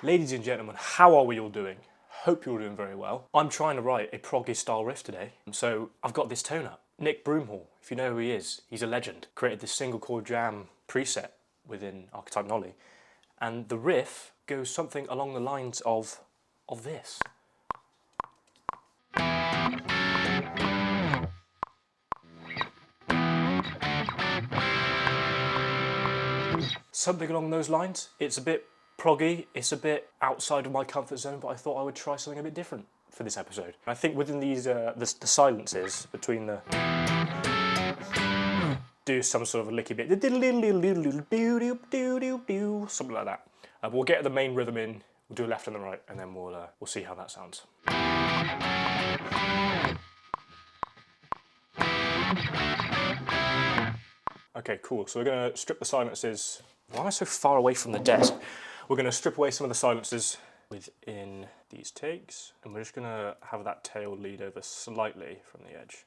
Ladies and gentlemen, how are we all doing? Hope you're all doing very well. I'm trying to write a proggy style riff today, so I've got this tone up. Nick Broomhall, if you know who he is, he's a legend. Created this single chord jam preset within Archetype Nolly, and the riff goes something along the lines of this. Something along those lines. It's a bit proggy, it's a bit outside of my comfort zone, but I thought I would try something a bit different for this episode. I think within these, the silences between the... do some sort of a licky bit, something like that. We'll get the main rhythm in, we'll do a left and the right, and then we'll see how that sounds. Okay, cool, so we're going to strip the silences. Why am I so far away from the desk? We're going to strip away some of the silences within these takes, and we're just going to have that tail lead over slightly from the edge.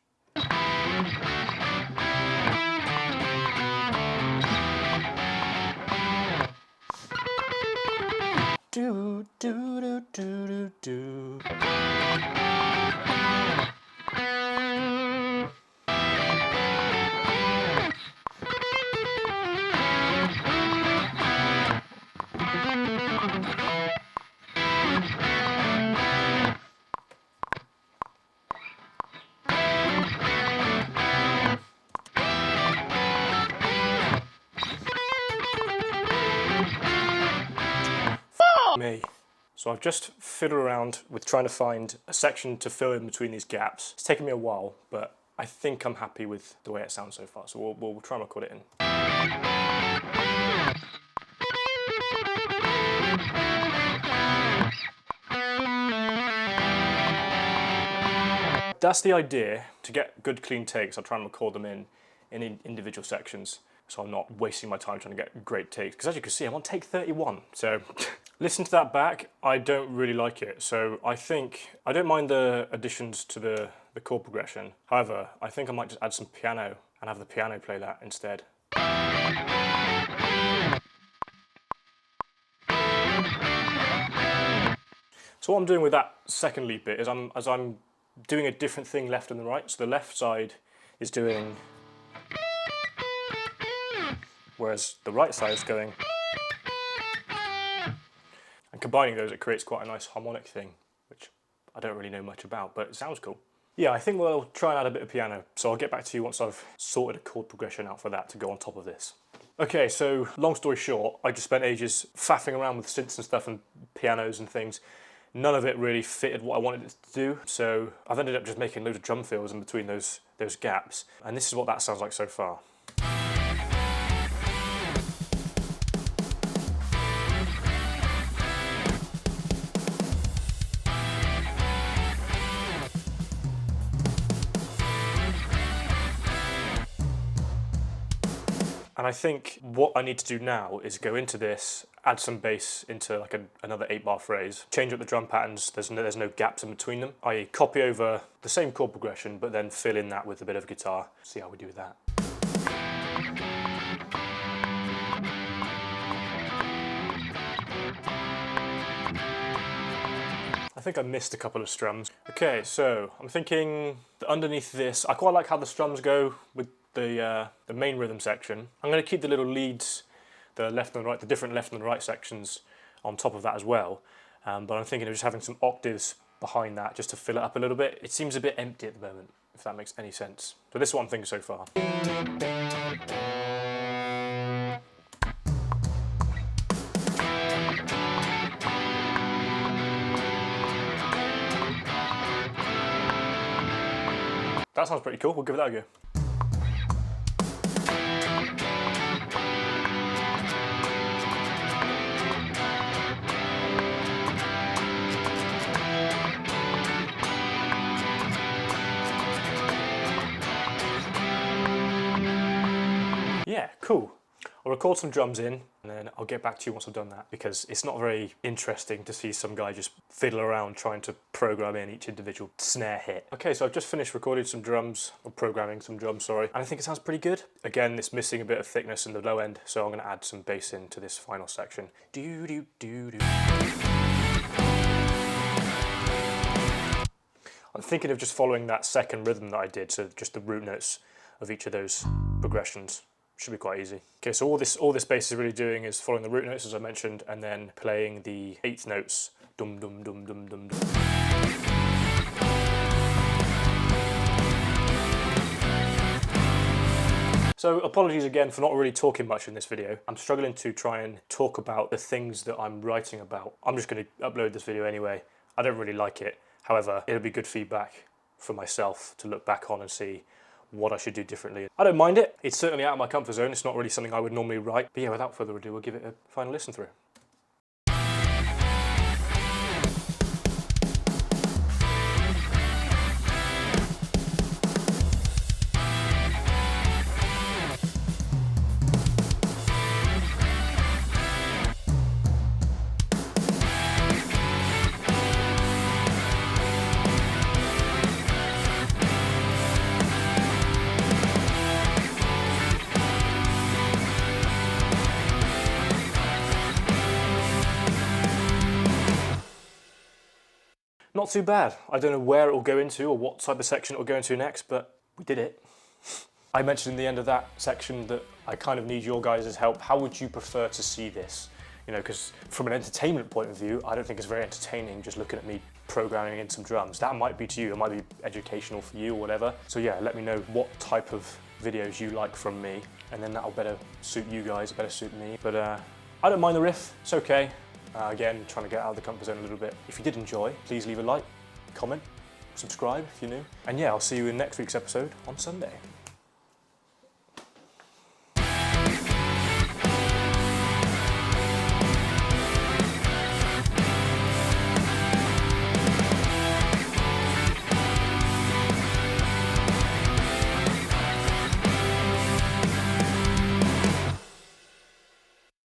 Do, do, do, do, do, do. Me. So I've just fiddled around with trying to find a section to fill in between these gaps. It's taken me a while, but I think I'm happy with the way it sounds so far, so we'll try and record it in. That's the idea. To get good clean takes, I'll try and record them in individual sections, so I'm not wasting my time trying to get great takes, because as you can see I'm on take 31, so listen to that back. I don't really like it, so I don't mind the additions to the chord progression. However, I think I might just add some piano and have the piano play that instead. So what I'm doing with that second lead bit is I'm doing a different thing left and the right. So the left side is doing, whereas the right side is going. And combining those, it creates quite a nice harmonic thing, which I don't really know much about, but it sounds cool. Yeah, I think we'll try and add a bit of piano, so I'll get back to you once I've sorted a chord progression out for that to go on top of this. Okay, so long story short, I just spent ages faffing around with synths and stuff and pianos and things. None of it really fitted what I wanted it to do, so I've ended up just making loads of drum fills in between those gaps, and this is what that sounds like so far. And I think what I need to do now is go into this, add some bass into like another 8-bar phrase, change up the drum patterns, there's no gaps in between them. I copy over the same chord progression, but then fill in that with a bit of guitar. See how we do with that. I think I missed a couple of strums. Okay, so I'm thinking that underneath this, I quite like how the strums go with the main rhythm section. I'm going to keep the little leads, the left and the right, the different left and the right sections on top of that as well. But I'm thinking of just having some octaves behind that just to fill it up a little bit. It seems a bit empty at the moment, if that makes any sense. So this is what I'm thinking so far. That sounds pretty cool, we'll give that a go. Yeah, cool. I'll record some drums in and then I'll get back to you once I've done that, because it's not very interesting to see some guy just fiddle around trying to program in each individual snare hit. Okay, so I've just finished recording some drums, or programming some drums, sorry, and I think it sounds pretty good. Again, it's missing a bit of thickness in the low end, so I'm going to add some bass into this final section. Do do do do. I'm thinking of just following that second rhythm that I did, so just the root notes of each of those progressions. Should be quite easy. Okay, so all this bass is really doing is following the root notes, as I mentioned, and then playing the eighth notes. Dum dum dum dum dum dum. So apologies again for not really talking much in this video. I'm struggling to try and talk about the things that I'm writing about. I'm just going to upload this video anyway. I don't really like it. However, it'll be good feedback for myself to look back on and see what I should do differently. I don't mind it. It's certainly out of my comfort zone. It's not really something I would normally write. But yeah, without further ado, we'll give it a final listen through. Not too bad. I don't know where it will go into or what type of section it will go into next, but we did it. I mentioned in the end of that section that I kind of need your guys' help. How would you prefer to see this? You know, because from an entertainment point of view, I don't think it's very entertaining just looking at me programming in some drums. That might be to you, it might be educational for you or whatever. So yeah, let me know what type of videos you like from me, and then that'll better suit you guys, better suit me. But I don't mind the riff, it's okay. Again, trying to get out of the comfort zone a little bit. If you did enjoy, please leave a like, comment, subscribe if you're new. And yeah, I'll see you in next week's episode on Sunday.